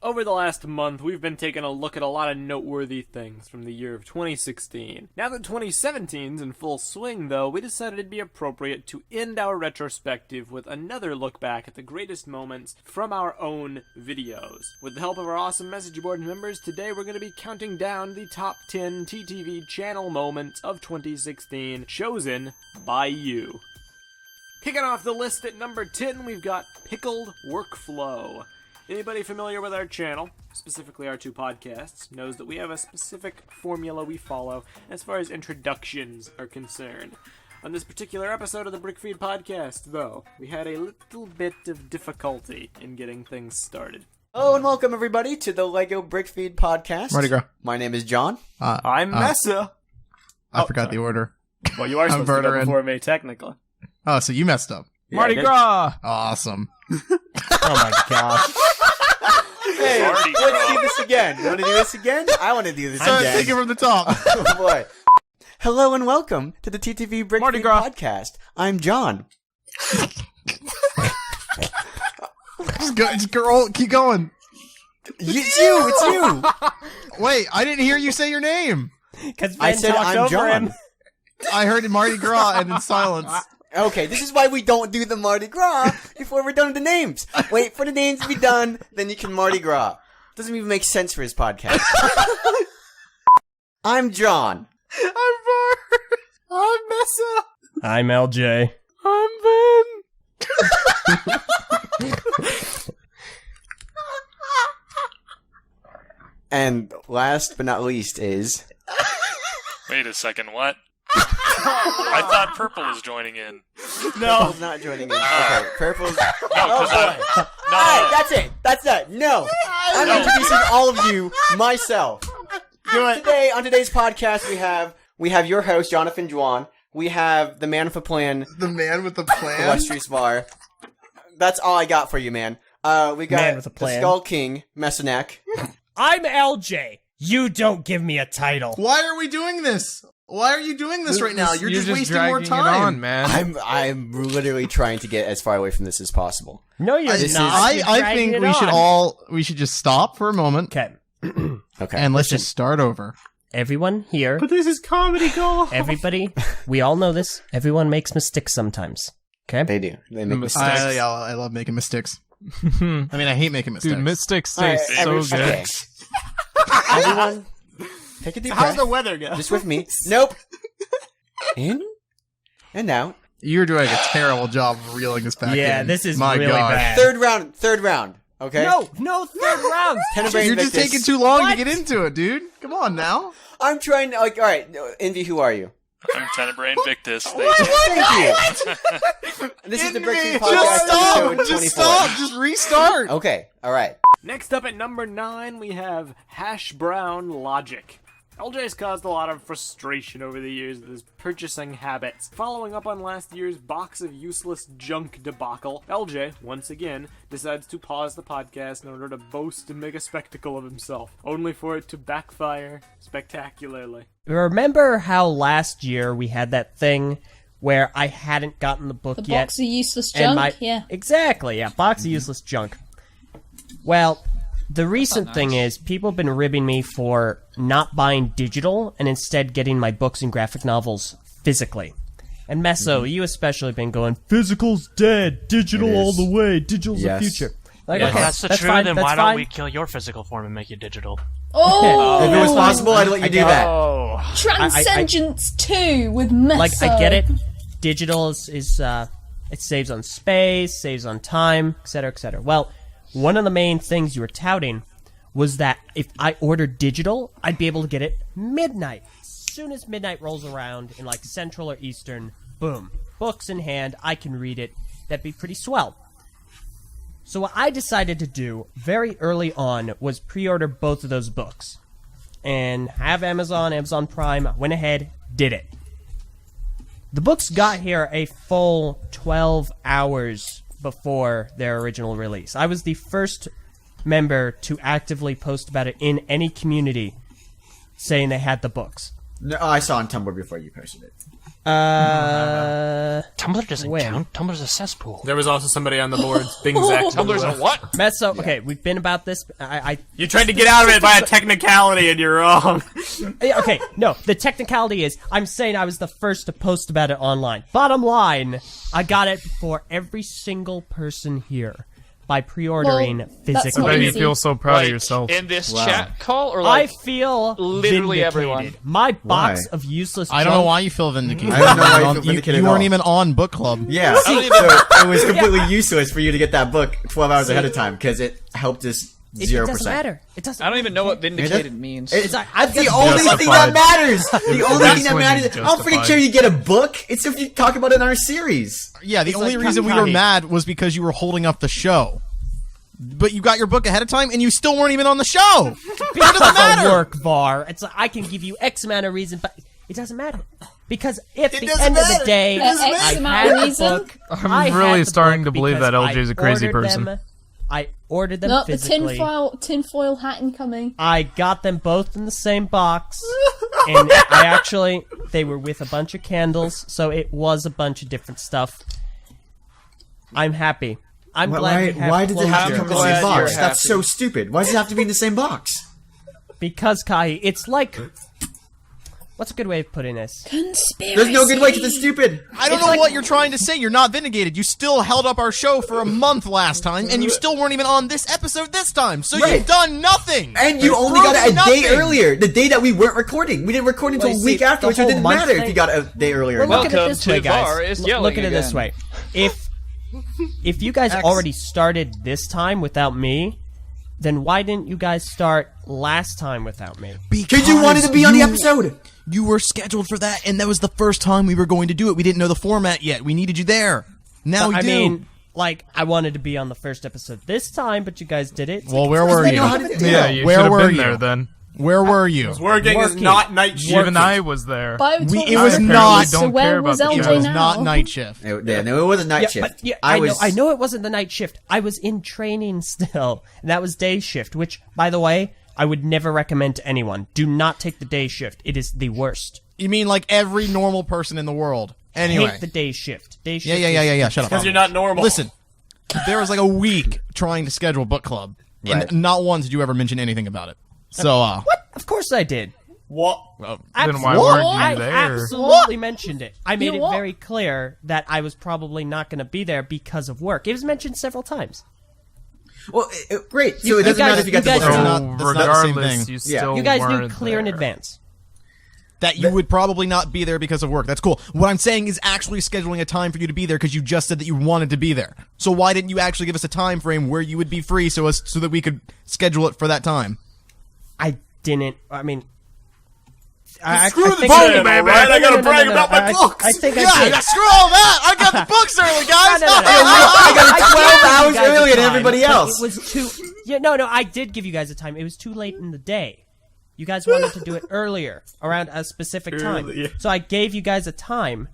Over the last month, we've been taking a look at a lot of noteworthy things from the year of 2016. Now that 2017's in full swing, though, we decided it'd be appropriate to end our retrospective with another look back at the greatest moments from our own videos. With the help of our awesome message board members, today we're going to be counting down the top 10 TTV Channel Moments of 2016, chosen by you. Kicking off the list at number 10, we've got Pickled Workflow. Anybody familiar with our channel, specifically our two podcasts, knows that we have a specific formula we follow as far as introductions are concerned. On this particular episode of the Brickfeed podcast, though, we had a little bit of difficulty in getting things started. Hello and welcome everybody to the Lego Brickfeed podcast. Mardi Gras. My name is John. I'm Messa. I forgot the order. Well, you are supposed to go before me, technically. Oh, so you messed up. Yeah, Mardi Gras! Awesome. Oh my gosh. Hey, let's do this again. You want to do this again? I want to do this again. Take it from the top. Oh boy. Hello and welcome to the TTV Brickfeed podcast. I'm John. Just girl, keep going. It's you. Wait, I didn't hear you say your name. I said I'm John. I heard Mardi Gras and then silence. Okay, this is why we don't do the Mardi Gras before we're done with the names. Wait for the names to be done, then you can Mardi Gras. Doesn't even make sense for his podcast. I'm John. I'm Bart. I'm Messa. I'm LJ. I'm Ben. And last but not least is... Wait a second, what? I thought Purple was joining in. No. Purple's not joining in. Okay, Purple's... No, Alright, that's it. That's that. No. I'm introducing all of you myself. Today, on today's podcast, we have your host, Jonathan Juan. We have the man with a plan. The man with the plan? Illustrious Bar. That's all I got for you, man. We got Man with a the plan. Skull King, Messanek. I'm LJ. You don't give me a title. Why are we doing this? Why are you doing this right now? You're just wasting more dragging time. it on, man. I'm literally trying to get as far away from this as possible. No, you're This not. is- You're I dragging think it we should just stop for a moment Okay. Okay. and let's Listen. just start over. Everyone here, But this is comedy gold. everybody, we all know this. Everyone makes mistakes sometimes. Okay? They do. They make mistakes. I love making mistakes. I mean, I hate making mistakes. Dude, Mystics Alright, taste so good. okay. Everyone, take a deep How's breath. the weather go? Just with me. Nope. In and out. You're doing a terrible job of reeling this back in. Yeah, this is My really God. bad. Third round. Okay. No third rounds. Tenebrae You're just Invictus. taking too long What? to get into it, dude. Come on now. I'm trying to, like, alright, Envy, who are you? I'm Tenebrae Invictus. Thank you. This is the Brickfeed podcast Just stop. episode 24. Just stop. Just restart. Okay, alright. Next up at number 9, we have Hashbrown Logic. LJ's caused a lot of frustration over the years with his purchasing habits. Following up on last year's box of useless junk debacle, LJ, once again, decides to pause the podcast in order to boast and make a spectacle of himself, only for it to backfire spectacularly. Remember how last year we had that thing where I hadn't gotten the book The yet? box of useless and junk, yeah. Exactly, yeah, box of useless junk. Well, the recent thing is, people have been ribbing me for not buying digital and instead getting my books and graphic novels physically. And Meso, you especially been going, physical's dead, digital It all is. the way, digital's Yes. the future. Like, Yeah, okay, if that's the truth, fine, then that's why fine. don't we kill your physical form and make it digital? Oh! If it was possible, I'd let you do that. Oh. Transcendence 2 with Messa. Like, I get it. Digital is it saves on space, saves on time, etc., etc. Well, one of the main things you were touting was that if I ordered digital, I'd be able to get it midnight. As soon as midnight rolls around in like Central or Eastern, boom, books in hand, I can read it. That'd be pretty swell. So what I decided to do very early on was pre-order both of those books. And have Amazon Prime, went ahead, did it. The books got here a full 12 hours before their original release. I was the first member to actively post about it in any community saying they had the books. No, I saw on Tumblr before you posted it. Tumblr doesn't when? count. Tumblr's a cesspool. There was also somebody on the board. Bing Zack. Tumblr's a what? Mezzo, okay, we've been about this. You tried to get out of it by a technicality, and you're wrong. Okay, no, the technicality is, I'm saying I was the first to post about it online. Bottom line, I got it for every single person here by pre-ordering Well, that's physically. not I bet you easy. feel so proud of Like, yourself. in this Wow. chat call, or I like feel literally vindicated. everyone. My box Why? of useless I don't know junk- why you feel vindicated. I don't know why you feel vindicated You at weren't all. even on book club. Yeah, so it was completely useless for you to get that book 12 hours ahead of time because it helped us It 0%. doesn't matter. It doesn't. I don't even know what It vindicated does- means. It's I've the got only thing that matters. The only That's thing that when matters. it's I don't freaking justified. care you get a book. It's if you talk about it in our series. Yeah, the It's only like reason we were Karaoke. mad was because you were holding up the show. But you got your book ahead of time, and you still weren't even on the show. What does it because matter? of work, VAR. It's like, I can give you X amount of reason, but it doesn't matter. Because at the doesn't end of matter. the day, It doesn't I matter. X amount had of the reason? book. I'm I had really the starting book to believe because that LJ is a crazy I ordered person. them- I ordered them Not the physically. tinfoil hat incoming. I got them both in the same box, and they were with a bunch of candles, so it was a bunch of different stuff. I'm happy. I'm glad we have Why did it have to closure. come in the Glad same box? you're That's happy. so stupid. Why does it have to be in the same box? Because, Kai, it's like... What's a good way of putting this? Conspiracy. There's no good way because it's stupid. I don't know what you're trying to say. You're not vindicated. You still held up our show for a month last time, and you still weren't even on this episode this time. So Right. you've done nothing. And you only got it a Nothing. day earlier. The day that we weren't recording. We didn't record until Well, a week see, after, the which it whole didn't month matter if thing- you got a day earlier. Well, look at it Welcome this to way, guys. VAR is Look yelling at it this again. way. If you guys already started this time without me, then why didn't you guys start last time without me? Because you wanted to be on the episode. You were scheduled for that, and that was the first time we were going to do it. We didn't know the format yet. We needed you there. Now we I do. mean, like, I wanted to be on the first episode this time, but you guys did it. well, where were They you? know how to do Yeah, it. you Where should have were been you? there then. Where were you? Working is Working. not night shift. Even I was there. But It was not. So don't where care was about the It show. LJ was now? not night shift. Yeah, no, it was a night shift. But, I know it wasn't the night shift. I was in training still, and that was day shift, which, by the way, I would never recommend to anyone. Do not take the day shift. It is the worst. You mean like every normal person in the world? Anyway. Hate the day shift. Day shift. Yeah. Shut up. Because you're not normal. Listen, there was like a week trying to schedule book club, Right. and not once did you ever mention anything about it. So, What? Of course I did. What? Then why What? weren't you I there? absolutely mentioned it. I made You it what? very clear that I was probably not going to be there because of work. It was mentioned several times. Well, great. So it doesn't guys- matter if you got the you book guys or So not. not the same regardless, thing. you Yeah. still You guys knew weren't clear in there. advance. that you would probably not be there because of work. That's cool. What I'm saying is actually scheduling a time for you to be there because you just said that you wanted to be there. So why didn't you actually give us a time frame where you would be free so that we could schedule it for that time? I didn't. I mean, Screw the think- book, man. I gotta brag about my books. I think I Yeah, did. screw all that! I got the books early, guys! No. I got it 12 gave hours you guys a earlier than time, everybody but else. It was too. Yeah, no. I did give you guys a time. It was too late in the day. You guys wanted to do it earlier, around a specific time. Earlier. So I gave you guys a time,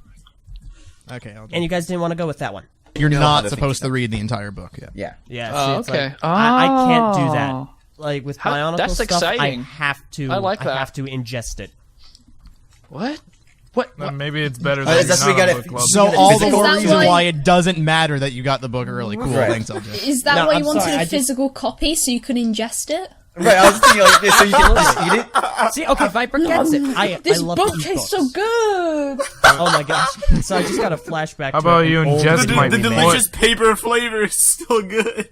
Okay, I'll and you guys didn't want to go with that one. You're know how not to supposed think to read the entire book yet. Yeah. Yeah. Oh, see, it's okay. like, I can't do that. Oh. Like with How- Bionicle that's stuff, exciting. I have to. I like that. have to ingest it. What? What? Then maybe it's better That's than what we not on gotta- book club. So gotta all the visit- more Is that reason why- why it doesn't matter that you got the book early. Cool, Right. thanks, LJ. Is that No, why I'm you wanted sorry, I a just- physical copy so you could ingest it? Right, I was thinking like this, so you can just eat it. See, okay, Viper gets it. I This love book to eat tastes books. so good. Oh my gosh! So I just got a flashback. How to about an you old ingest video my The we made. delicious paper flavor is still good.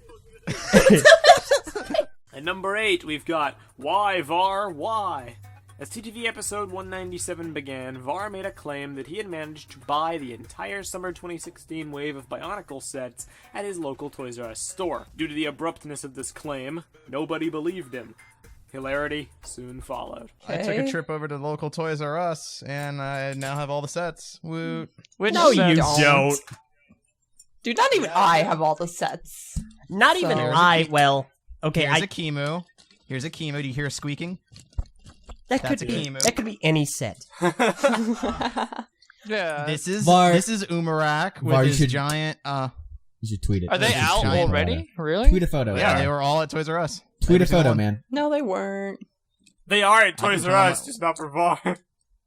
At number 8, we've got Why VAR Why. As TTV episode 197 began, VAR made a claim that he had managed to buy the entire summer 2016 wave of Bionicle sets at his local Toys R Us store. Due to the abruptness of this claim, nobody believed him. Hilarity soon followed. I took a trip over to the local Toys R Us, and I now have all the sets. Woot. Which No, set? you don't. Dude, not even I have all the sets. Not even So- I. Well, okay, Here's a Chemo. Here's a Chemo. Do you hear a squeaking? that that's could a be Chemo. that could be any set. Yeah. This is Var- Umarak with Var, you his should- giant. You should tweet it. Are they Tweet out a already? photo. Really? Tweet a photo. Yeah, they were all at Toys R Us. Tweet a Every single photo, one. man. No, they weren't. They are at Toys can R tell Us, just not for VAR.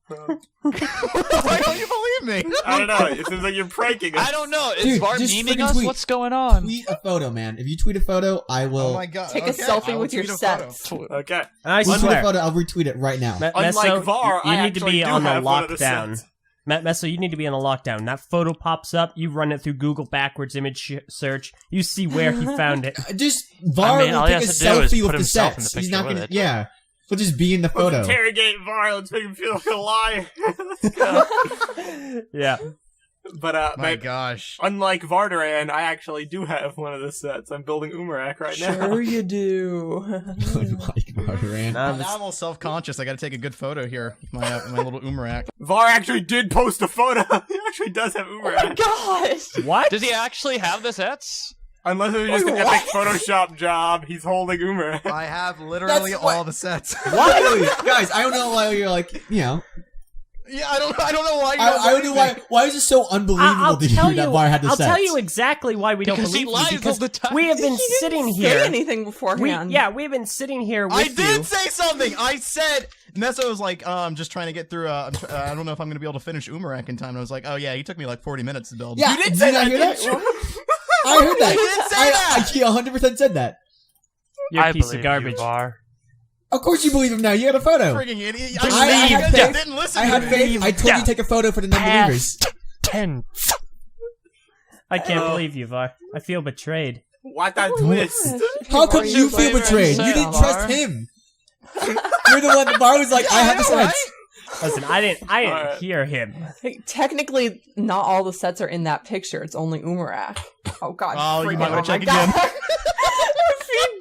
Why don't you believe me? I don't know. It seems like you're pranking us. I don't know. Is Dude, Var just memeing freaking us? tweet. What's going on? Tweet a photo, man. If you tweet a photo, I will. Oh my god. Take a okay, selfie I will with your tweet a photo. sets. Okay. And I Tweet a swear, photo, I'll retweet it right now. Unlike Meso, VAR, you I need to actually be do on the have one of the lockdown. sets. Meso, you need to be on a lockdown. That photo pops up, you run it through Google backwards image search, you see where he found it. Just VAR I mean, all will he take a has to do is selfie put with the himself in sets. the He's not picture gonna. with it. Yeah, he'll just be in the Let's photo. interrogate VAR. Let's make him feel like a liar. Yeah. But My gosh. unlike Vardaran, I actually do have one of the sets. I'm building Umarak right now. Sure you do. Like Vardaran. Now I'm all self-conscious. I gotta take a good photo here with my little Umarak. VAR actually did post a photo. He actually does have Umarak. Gosh. What? Does he actually have the sets? Unless it was just an epic Photoshop job, he's holding Umarak. I have literally That's what- all the sets. Why, guys? I don't know why you're like, you know. Yeah, I don't know why. You I don't know why. Why is it so unbelievable I'll to tell you that you. VAR had the I'll sets? tell you exactly why we don't Because he believe you. lies Because all the time. we have been He sitting didn't here. say anything beforehand. We've been sitting here with I you. did say something. I said Meso was like, I'm just trying to get through. I don't know if I'm gonna be able to finish Umarak in time. And I was like, oh yeah, he took me like 40 minutes to build. Yeah, You did say that, hear didn't you? I heard that. I did say that. He 100% said that. You're a I piece believe of garbage. You, Var. Of course you believe him now. You got a photo. Frigging idiot! I had You faith. didn't listen I to had me. faith. I told you to take a photo for the non-believers. 10. I can't believe you, Var. I feel betrayed. What a twist. How come Are you you feel blaming betrayed? You yourself, didn't VAR? trust him. You're the one. VAR was like, I have the sets. Listen, I didn't Alright. hear him. Hey, technically, not all the sets are in that picture. It's only Umarak. Oh God. Oh, you freaking- might wanna my check God. again.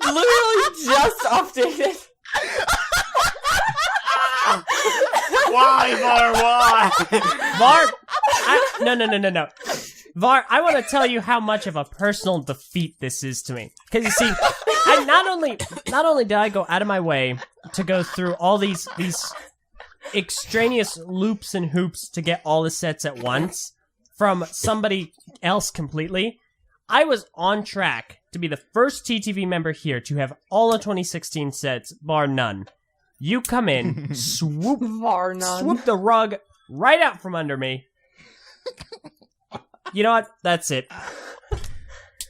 He literally just updated. Why, VAR? Why? Var, no. Var, I want to tell you how much of a personal defeat this is to me. Because you see, I not only did I go out of my way to go through all these extraneous loops and hoops to get all the sets at once from somebody else completely, I was on track to be the first TTV member here to have all the 2016 sets, bar none. You come in, swoop Varnon. the rug right out from under me. You know what? That's it.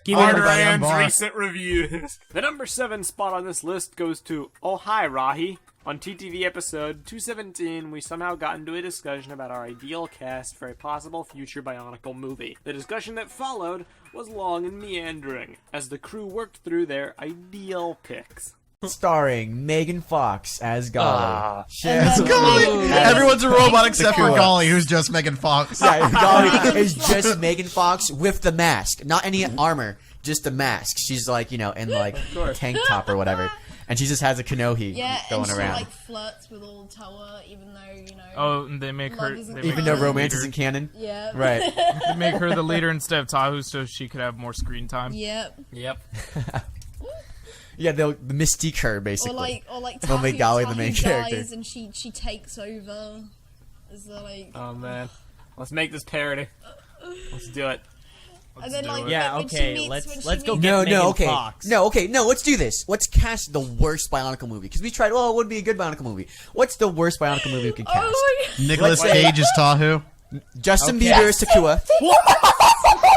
Give me everybody, I'm Vardaran's VAR. recent reviews. The number 7 spot on this list goes to Oh Hi Rahi. On TTV episode 217, we somehow got into a discussion about our ideal cast for a possible future Bionicle movie. The discussion that followed was long and meandering, as the crew worked through their ideal picks. Starring Megan Fox as Golly. Everyone's a robot except for Cool. Golly, who's just Megan Fox. Yeah, Golly is just Megan Fox with the mask, not any armor, just the mask. She's like, you know, in like a tank top or whatever, and she just has a Kanohi going and she around. like flirts with old Tower, even though you know. Oh, and they make her. Love isn't They real. make Even her though the romance leader. isn't canon, Yeah. right? They make her the leader instead of Tahu, so she could have more screen time. Yep. Yep. Yeah, they'll mystique her basically. Or like They'll make Golly the Tahu main dies character. and she takes over. As the like. Oh man. Let's make this parody. Let's do it. And then like Yeah, when okay, she let's meets, go meets- get Megan okay. Fox. No, let's do this. Let's cast the worst Bionicle movie. Because we tried, well, it would be a good Bionicle movie. What's the worst Bionicle movie we could cast? Oh my Nicholas Let's say- Cage is Tahu. Justin Okay. Bieber is Takua.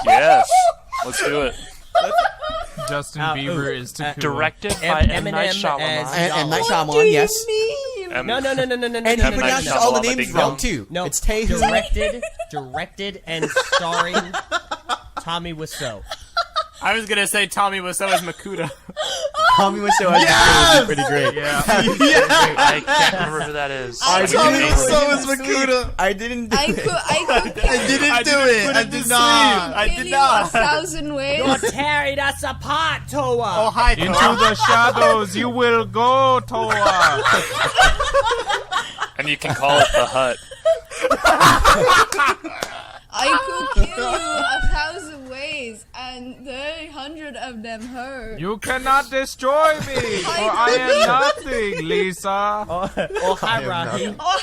Yes. Let's do it. Justin Oh, Bieber is Takua. Directed by M. Night Eminem Shyamalan. as- And Night What do Shyamalan, you yes. mean? No. And he Night pronounces all the Shyamalan, names ding wrong, dong. too. No, It's Tahu. directed and starring Tommy Wiseau. I was gonna say Tommy Wiseau as Makuta. Tommy Wiseau as Makuta would be pretty great. Yeah. I can't remember who that is. I Tommy didn't- Wiseau is Makuta. I didn't do I it. could I didn't do it. I did not. I kill did you not. 1,000 ways. You're tearing us apart, Toa. Oh hi, Into Toa. the shadows you will go, Toa. And you can call it the Hut. I could kill you 1,000 ways, and 100 of them hurt. You cannot destroy me, for I am nothing, Lisa. Oh, hi, Rocky. Oh,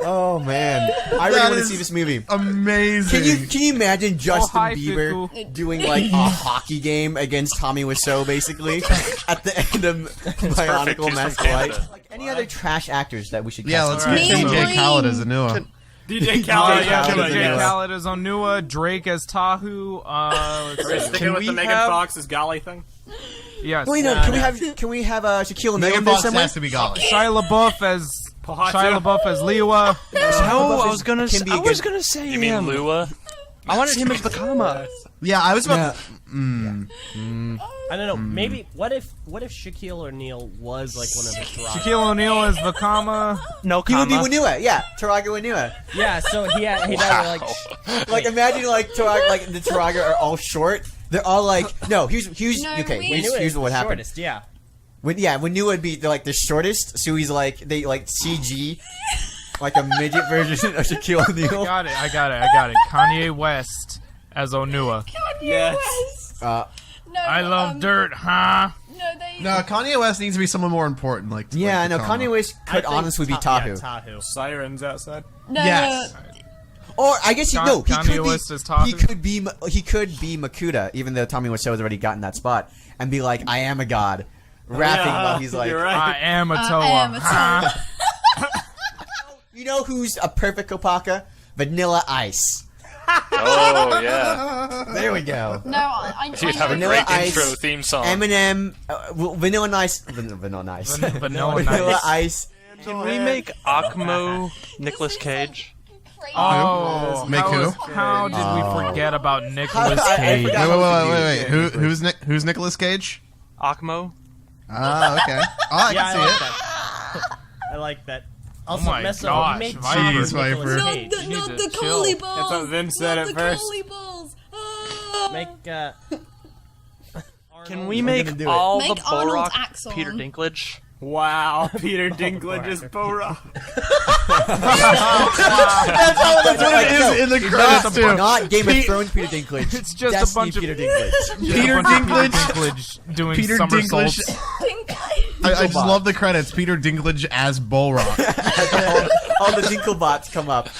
Oh man, I really want to see this movie. Amazing. Can you imagine Justin hi, Bieber Fiku. doing like a hockey game against Tommy Wiseau, basically at the end of Bionicle He's from Message? Canada. Like any other trash actors that we should Yeah, cast? let's get Me DJ and Khaled Wayne. as Anua. DJ Khaled. DJ Khaled. DJ Anua. Khaled as Onua, Drake as Tahu. Are we sticking with we the Megan have- Fox's Golly thing? Yes. Wait, no. Can we have Shaquille O'Neal Megan in there Fox somewhere? has to be Golly. Shia LaBeouf as Liwa. No, I was gonna Can say, be I a was good- gonna say You mean him. Lua? I wanted him as Vakama. Yeah, I was about. Yeah. I don't know. Maybe what if Shaquille O'Neal was like one of the Taraga? Shaquille O'Neal as Vakama. No He would be comma. Wanua. Yeah, Taraga Wanua. Yeah, so he had like Like imagine like Taraga, like the Taraga are all short. They're all like no. Here's No, okay. we- Here's what happened. Shortest, yeah. When Wanua would be like the shortest, so he's like they like CG, like a midget version of Shaquille O'Neal. I got it. Kanye West as Onua. Yes. No, I love dirt, huh? No, they. No, Kanye West needs to be someone more important. Like Yeah, like no. Vakama. Kanye West I could think honestly be Yeah, Tahu, Tahu. Sirens outside. No, Yes. or I guess he no. He Kanye could West be. as Tahu? He could be Makuta, even though Tommy Wiseau has already gotten that spot, and be like, "I am a god," rapping while he's like, You're I right. am a I Toa. am a huh? "You know who's a perfect Kopaka? Vanilla Ice." Oh, yeah. There we go. No, I You'd have a Vanilla great Ice, intro theme song. Eminem, Vanilla Ice, Vanilla Ice, Vanilla Vanilla Ice. Ice. Can we make Akmo Nicolas Cage? Oh, Make who? How did we forget about Nicolas I Cage? forgot. Wait. Who's Nicolas Cage? Akmo? Ah, okay. Oh, I Yeah, can see I like it. that. I like that. Also, my Meso, gosh, you made Viper. Jeez, Jeez, Viper. Nicolas Not Cage. the, You need not to the chill. collie balls. That's what Vince said not at the first. collie balls. Ah. Make Can we We're make gonna do it. all Make the Arnold Borak Axon. Peter Dinklage? Wow, Peter Dinklage is Bo-Rock. That's what it is in the credits too. Not Game of Thrones Peter Dinklage. It's just a Destiny bunch of Peter Dinklage. Peter Dinklage doing Peter somersaults. I just love the credits. Peter Dinklage as Bullrock. All the Dinklebots come up.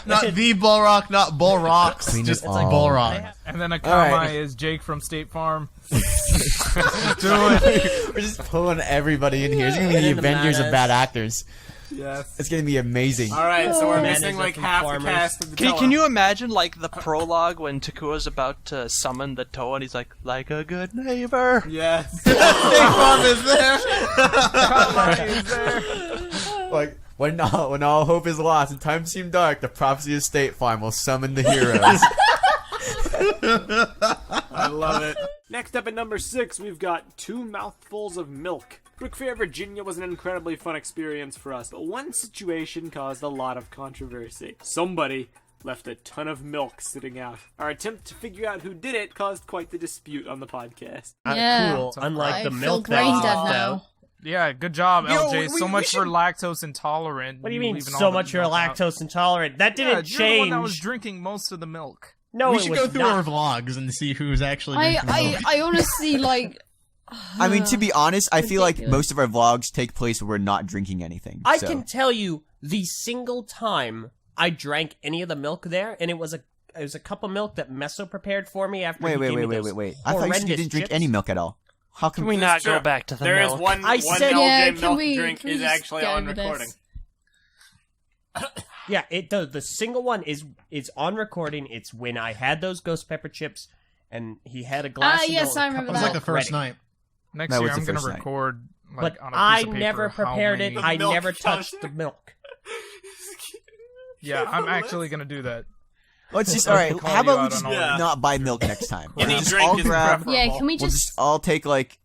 Not the Bullrock, not Bullrocks. Clean Just it all. Bullrock. And then Akama right. is Jake from State Farm. Let's do it. We're just pulling everybody in here. It's gonna be the Get in the Avengers of madness. bad actors. Yes. It's gonna be amazing. All right, so we're Man, missing is like it half the farmers? cast of the Can Toa. you imagine, like, the prologue when Takua's about to summon the Toa and he's like a good neighbor? Yes. State Farm is there. Like when all hope is lost and times seem dark, the prophecy of State Farm will summon the heroes. I love it. Next up at number 6, we've got Two Mouthfuls of Milk. Brook Fair, Virginia was an incredibly fun experience for us, but one situation caused a lot of controversy. Somebody left a ton of milk sitting out. Our attempt to figure out who did it caused quite the dispute on the podcast. Yeah. Cool. Unlike I the feel milk brain that dead was now. out. Yeah, good job, Yo, LJ. we So much should- for lactose intolerant. What do you mean leaving so all the much you're milk out. lactose intolerant? That Yeah, didn't you're the one that was change. drinking most of the milk. No, We it should was go through not. our vlogs and see who's actually. I, drinking milk. I honestly like. I mean, to be honest, I feel like Ridiculous. most of our vlogs take place where we're not drinking anything. I so. can tell you the single time I drank any of the milk there, and it was a cup of milk that Meso prepared for me after. Wait. he I gave me thought you those said you horrendous didn't drink chips. any milk at all. How Can come we not Sure. go back to the There is milk? one I LJ said- Yeah, milk drink can we is just actually get on over this? recording. Yeah, the single one is on recording. It's when I had those ghost pepper chips, and he had a glass. of yes, milk, I a cup remember It of was like the milk first ready. night. Next That year, was the I'm gonna first night. record like But on a piece I of paper never how prepared it. many- I milk never touched counter. the milk. Yeah, I'm actually gonna do that. Let's just all right. Call How you about we out just on all Yeah. not buy milk next time? Any We'll just drink all is grab. preferable. Yeah, can we We'll just? just all take like.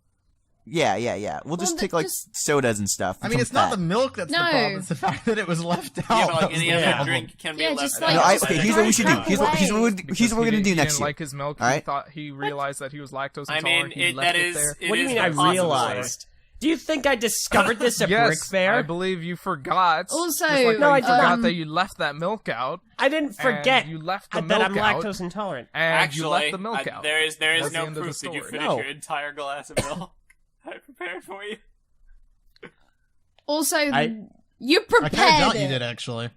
Yeah. We'll just Well, take like just- sodas and stuff. I mean, it's not the milk that's the No. problem. It's the fact that it was left out. Yeah, but like That was any the other problem. drink can be Yeah, left just out. like- No, Just okay. like Here's what we should do. crap Here's what we're Because gonna do he next didn't year. like his milk. All He right? thought he realized that he was lactose I intolerant. mean, he left that it is. there. It What do you is mean I a possibility. realized? Do you think I discovered this at Yes, Brick Fair? I believe you forgot. Also, Just like No, how I you did forgot not. that you left that milk out. I didn't forget you left the that I'm milk out. lactose intolerant. And Actually, you left the milk out. there is That's the no end of the proof. Did you story. finish No. your entire glass of milk? I prepared for you. Also, you I kind of prepared doubt you it. did, actually.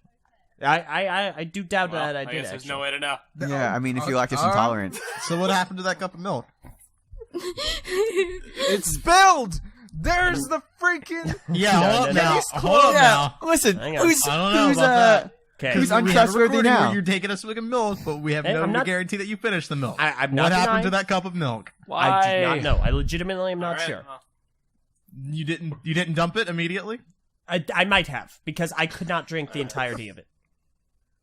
I do doubt that I I did. guess there's Actually. no way to know. Yeah, I mean, if you're lactose intolerant. So what happened to that cup of milk? It's spilled! There's the freaking... Yeah, hold up now. Hold up Yeah, now. listen, Hang on. who's I don't know about that. Okay. who's We have a untrustworthy recording now? where you're taking a swig of milk, but we have Hey, no I'm not- guarantee that you finished the milk. I'm what not happened denying- to that cup of milk? I do not know. I legitimately am not sure. You didn't dump it immediately? I might have, because I could not drink the entirety of it.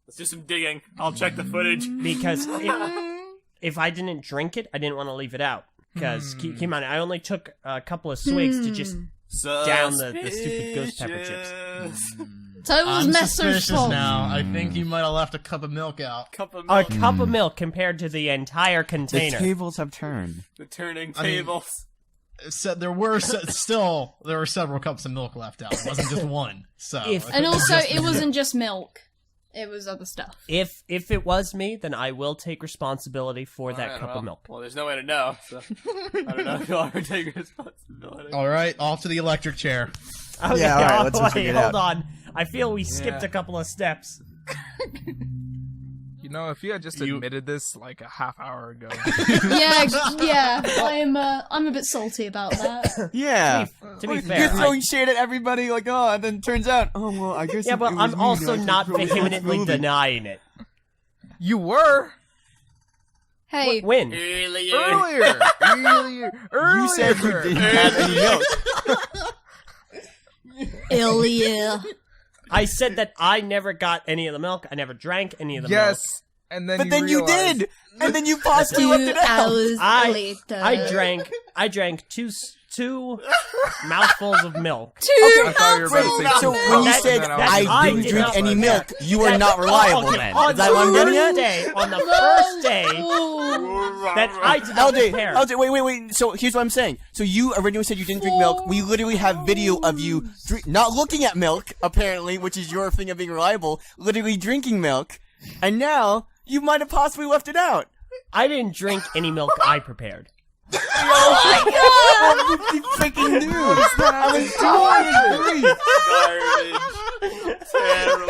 Let's do some digging. I'll check the footage. Because if I didn't drink it, I didn't want to leave it out. Because, keep in mind, I only took a couple of swigs to just down the stupid ghost pepper chips. So it was I'm Messer's suspicious fault. now. I think you might have left a cup of milk out. Cup of A milk. cup of milk compared to the entire The container. tables have turned. The turning I mean- tables. So there were several cups of milk left out. It wasn't just one. So And also, it wasn't just milk. It was other stuff. If it was me, then I will take responsibility for that Alright, cup well, of milk. Well, there's no way to know. So I don't know if you'll ever take responsibility. all right, off to the electric chair. Okay, Yeah, all right, let's wait, figure it hold out. on. I feel we skipped a couple of steps. You know, if you had just admitted this like a half hour ago. Yeah. I'm a bit salty about that. Yeah. To be You're fair, throwing shade at everybody, like, oh, and then it turns out, oh, well, I guess yeah, it but was I'm me, also I should not throw vehemently responsibility. denying it. You were Hey, When? earlier. You said you didn't have any milk. Ilya. I said that I never got any of the milk. I never drank any of the milk. Yes, and then But then you realized- did! And then you possibly left 2 it out! hours later. I drank two mouthfuls of milk. I thought you were about to say So two when you cups, said, and then was I like, didn't did drink not- any milk, you are not reliable Okay, then. on Is that what I'm getting at? On the first day that I did not prepare. LJ, wait. So here's what I'm saying. So you originally said you didn't drink milk. We literally have video of you not looking at milk, apparently, which is your thing of being reliable, literally drinking milk. And now, you might have possibly left it out. I didn't drink any milk I prepared. Oh my god! Freaking news! Garbage. Terrible.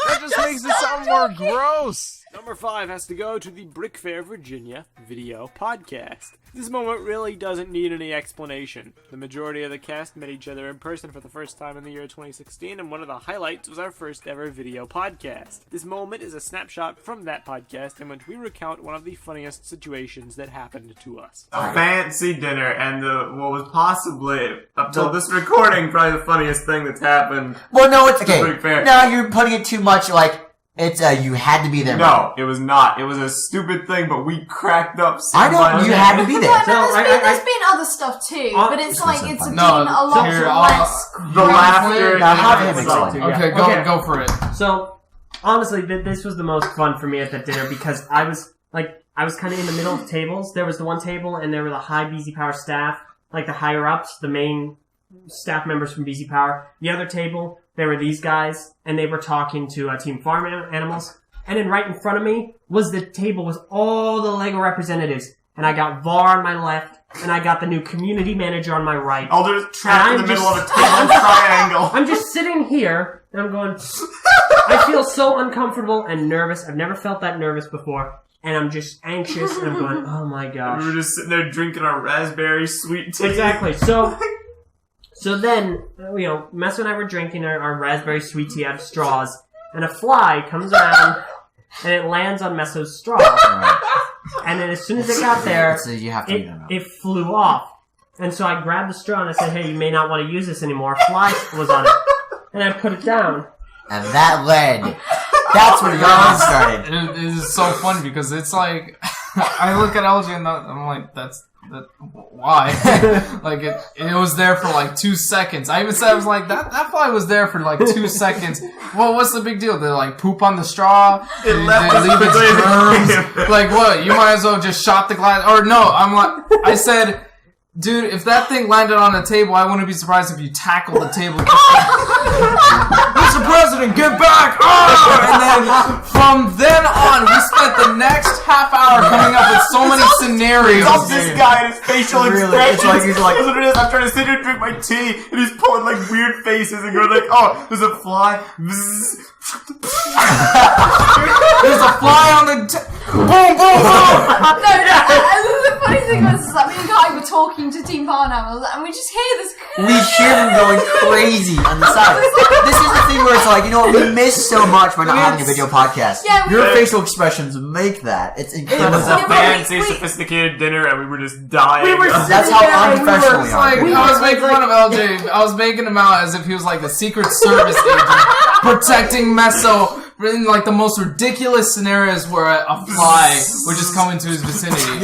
that just makes it sound more gross. Number 5 has to go to the Brick Fair, Virginia video podcast. This moment really doesn't need any explanation. The majority of the cast met each other in person for the first time in the year 2016, and one of the highlights was our first ever video podcast. This moment is a snapshot from that podcast in which we recount one of the funniest situations that happened to us. A fancy dinner, and what was possibly, up till this recording, probably the funniest thing that's happened. Well, no, it's okay. Brick Fair. Now you're putting it too much, like, it's, you had to be there. No, it was not. It was a stupid thing, but we cracked up so I know, much. you had to be there. There's been other stuff too, but it's like it's been a lot less. The laughter. Now, have him explain. Okay, go for it. So, honestly, this was the most fun for me at that dinner because I was kind of in the middle of tables. There was the one table, and there were the high BZ Power staff, like the higher ups, the main staff members from BZ Power. The other table, there were these guys, and they were talking to Team Farm Animals. And then right in front of me was the table with all the LEGO representatives. And I got VAR on my left, and I got the new community manager on my right. Alder's trapped in the middle of a table triangle. I'm just sitting here, and I'm going, I feel so uncomfortable and nervous. I've never felt that nervous before. And I'm just anxious, and I'm going, oh my gosh. We were just sitting there drinking our raspberry sweet tea. Exactly. So then, Mess and I were drinking our raspberry sweet tea out of straws, and a fly comes around, and it lands on Messo's straw. And then as soon as it got there, it flew off. And so I grabbed the straw and I said, hey, you may not want to use this anymore. A fly was on it. And I put it down. And that led. That's where y'all started. It is so funny because it's like, I look at LG and I'm like, why? Like, it was there for like 2 seconds. I even said, I was like, that fly was there for like 2 seconds. Well, what's the big deal? They like poop on the straw? They leave its germs? Like, what? You might as well just shot the glass. Or no, I said, dude, if that thing landed on a table, I wouldn't be surprised if you tackled the table. Mr. President, get back! And then from then on, we spent the next half hour coming up with so many scenarios. It's this guy and his facial expressions. He's like, that's what it is. I'm trying to sit here and drink my tea, and he's pulling like weird faces and going like, oh, there's a fly. Bzzz. There's a fly on the boom, boom, boom. The funny thing was that me and Kai were talking to Team Parnell, and we just hear this. we hear them going crazy on the side. This is the thing where it's like, you know what, we miss so much by not having a video podcast. Yeah, Your facial expressions make that. It's incredible. It was a fancy, sophisticated dinner, and we were just dying. That's how unprofessional we are. I was making fun of LJ. I was making him out as if he was like the Secret Service agent protecting Meso in like the most ridiculous scenarios where a fly would just come into his vicinity.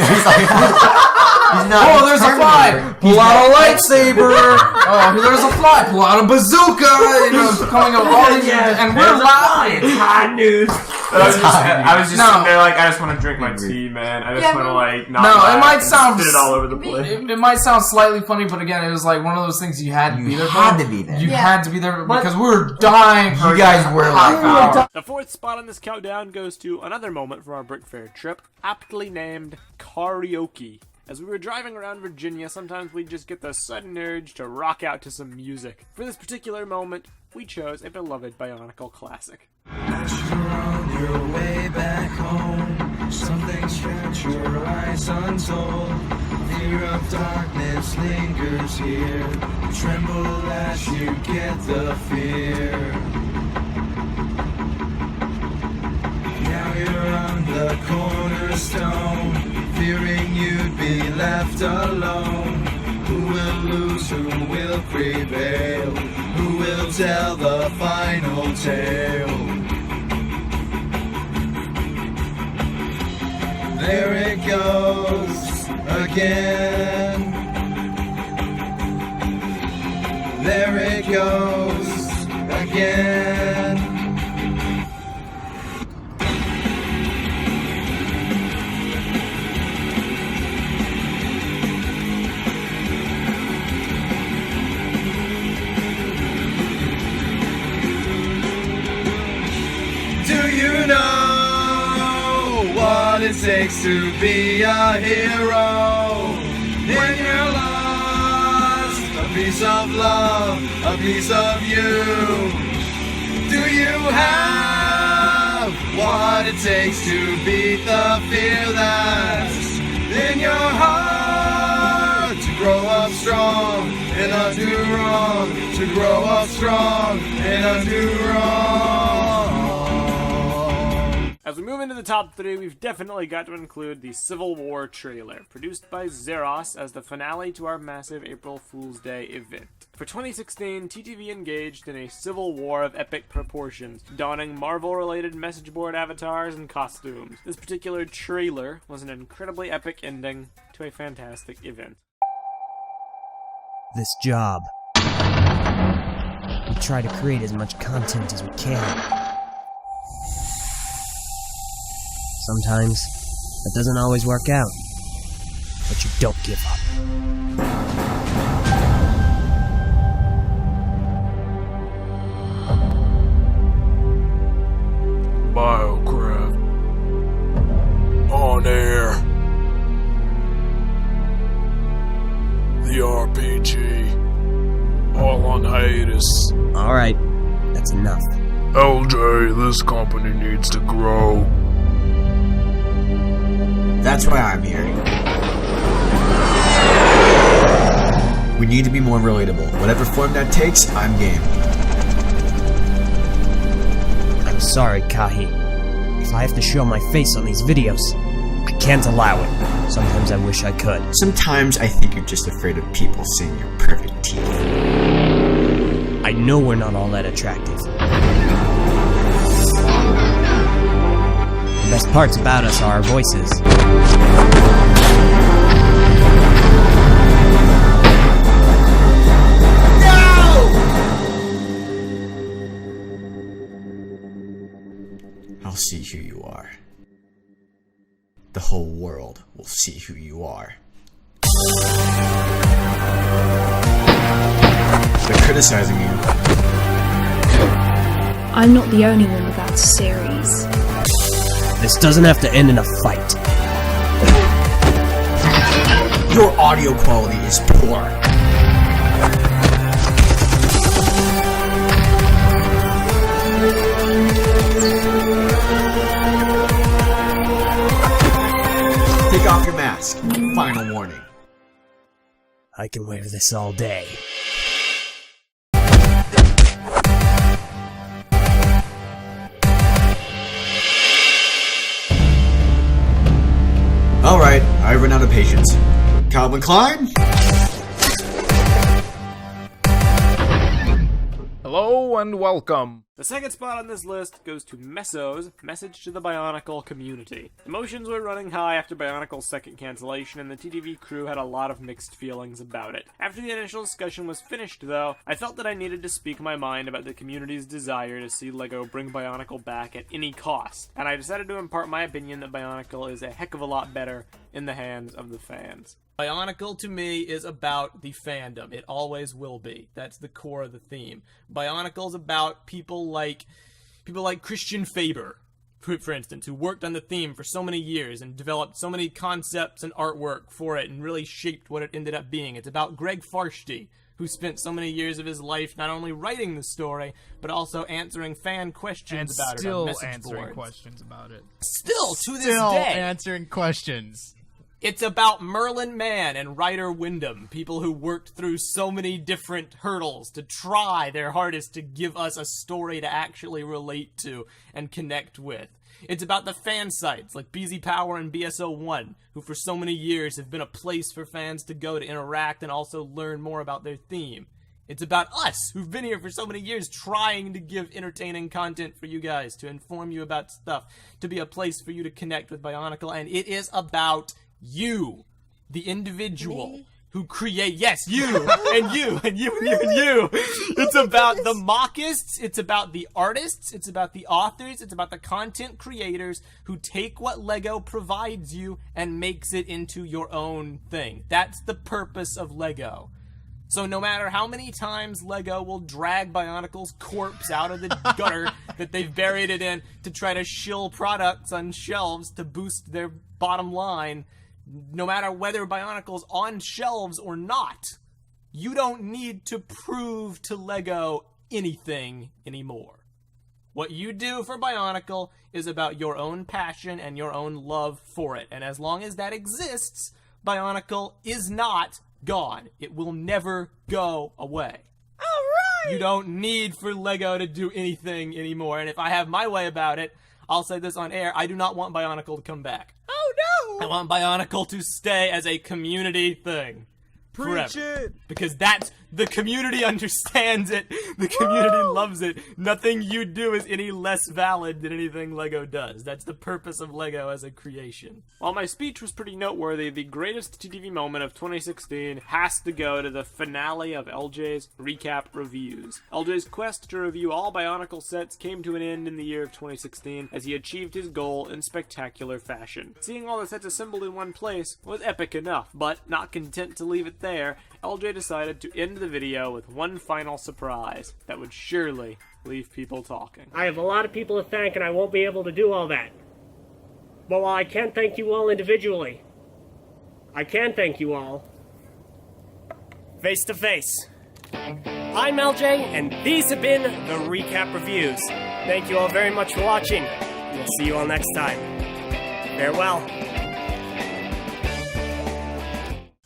Oh, there's a fly! Pull out a lightsaber! Oh, there's a fly! Pull out a bazooka! You know, coming up all these, and we're laughing. It's hot news. I was just sitting there like, I just want to drink my tea, man. I just want to like not. No, it might sound spit it all over the place. It might sound slightly funny, but again, it was like one of those things you had to be there. You had to be there. You had to be there because we were dying. For you guys were like, the fourth spot on this countdown goes to another moment from our Brick Fair trip, aptly named Karaoke. As we were driving around Virginia, sometimes we'd just get the sudden urge to rock out to some music. For this particular moment, we chose a beloved Bionicle classic. As you're on your way back home, something's trapped your eyes untold. Fear of darkness lingers here. Tremble as you get the fear. Now you're on the cornerstone, fearing you'd be left alone. Who will lose, who will prevail? Who will tell the final tale? There it goes again. There it goes again. Do you know what it takes to be a hero? When you're lost, a piece of love, a piece of you. Do you have what it takes to beat the fear that's in your heart? To grow up strong and undo wrong. To grow up strong and undo wrong. As we move into the top 3, we've definitely got to include the Civil War trailer, produced by Zeros as the finale to our massive April Fool's Day event. For 2016, TTV engaged in a civil war of epic proportions, donning Marvel-related message board avatars and costumes. This particular trailer was an incredibly epic ending to a fantastic event. This job, we try to create as much content as we can. Sometimes, that doesn't always work out, but you don't give up. Biocraft. On air. The RPG. All on hiatus. Alright, that's enough. LJ, this company needs to grow. That's why I'm here. We need to be more relatable. Whatever form that takes, I'm game. I'm sorry, Kahi. If I have to show my face on these videos, I can't allow it. Sometimes I wish I could. Sometimes I think you're just afraid of people seeing your perfect teeth. I know we're not all that attractive. The best parts about us are our voices. I'll see who you are. The whole world will see who you are. They're criticizing you. I'm not the only one without a series. This doesn't have to end in a fight. Your audio quality is poor. Take off your mask. Final warning. I can wear this all day. Alright, I've run out of patience. Calvin Klein? Hello and welcome. The second spot on this list goes to Messo's Message to the Bionicle Community. Emotions were running high after Bionicle's second cancellation, and the TTV crew had a lot of mixed feelings about it. After the initial discussion was finished, though, I felt that I needed to speak my mind about the community's desire to see LEGO bring Bionicle back at any cost, and I decided to impart my opinion that Bionicle is a heck of a lot better in the hands of the fans. Bionicle, to me, is about the fandom. It always will be. That's the core of the theme. Bionicle's about people like Christian Faber, for instance, who worked on the theme for so many years and developed so many concepts and artwork for it and really shaped what it ended up being. It's about Greg Farshty, who spent so many years of his life not only writing the story, but also answering fan questions about it on message boards. Still answering questions about it. Still, to this Still day. answering questions. It's about Merlin Mann and Ryder Wyndham, people who worked through so many different hurdles to try their hardest to give us a story to actually relate to and connect with. It's about the fan sites like BZ Power and BSO1, who for so many years have been a place for fans to go to interact and also learn more about their theme. It's about us, who've been here for so many years trying to give entertaining content for you guys, to inform you about stuff, to be a place for you to connect with Bionicle, and it is about you, the individual who create, yes, you, and you, and you, and you, and you. It's about the mockists, it's about the artists, it's about the authors, it's about the content creators who take what LEGO provides you and makes it into your own thing. That's the purpose of LEGO. So no matter how many times LEGO will drag Bionicle's corpse out of the gutter that they've buried it in to try to shill products on shelves to boost their bottom line, no matter whether Bionicle's on shelves or not, you don't need to prove to LEGO anything anymore. What you do for Bionicle is about your own passion and your own love for it, and as long as that exists, Bionicle is not gone. It will never go away. Alright! You don't need for LEGO to do anything anymore, and if I have my way about it, I'll say this on air, I do not want Bionicle to come back. Oh no! I want Bionicle to stay as a community thing. Preach forever. it! Because that's, the community understands it, the community loves it. Nothing you do is any less valid than anything LEGO does. That's the purpose of LEGO as a creation. While my speech was pretty noteworthy, the greatest TTV moment of 2016 has to go to the finale of LJ's recap reviews. LJ's quest to review all Bionicle sets came to an end in the year of 2016 as he achieved his goal in spectacular fashion. Seeing all the sets assembled in one place was epic enough, but not content to leave it there, LJ decided to end the video with one final surprise that would surely leave people talking. I have a lot of people to thank and I won't be able to do all that. But while I can't thank you all individually, I can thank you all face to face. I'm LJ and these have been the recap reviews. Thank you all very much for watching. We'll see you all next time. Farewell.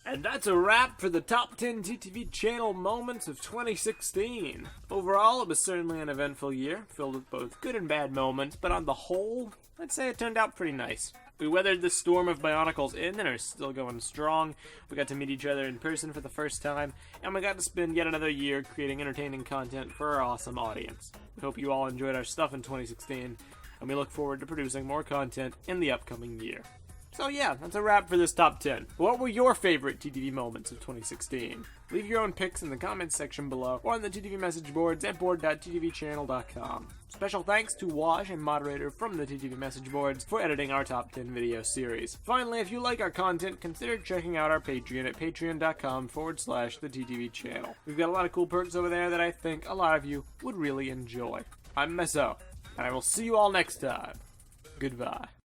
And that's a wrap for the top 10 TTV Channel Moments of 2016. Overall, it was certainly an eventful year, filled with both good and bad moments, but on the whole, I'd say it turned out pretty nice. We weathered the storm of Bionicles in and are still going strong. We got to meet each other in person for the first time, and we got to spend yet another year creating entertaining content for our awesome audience. We hope you all enjoyed our stuff in 2016, and we look forward to producing more content in the upcoming year. So yeah, that's a wrap for this top 10. What were your favorite TTV moments of 2016? Leave your own picks in the comments section below or on the TTV message boards at board.ttvchannel.com. Special thanks to Wash and moderator from the TTV message boards for editing our top 10 video series. Finally, if you like our content, consider checking out our Patreon at patreon.com/the TTV channel. We've got a lot of cool perks over there that I think a lot of you would really enjoy. I'm Meso, and I will see you all next time. Goodbye.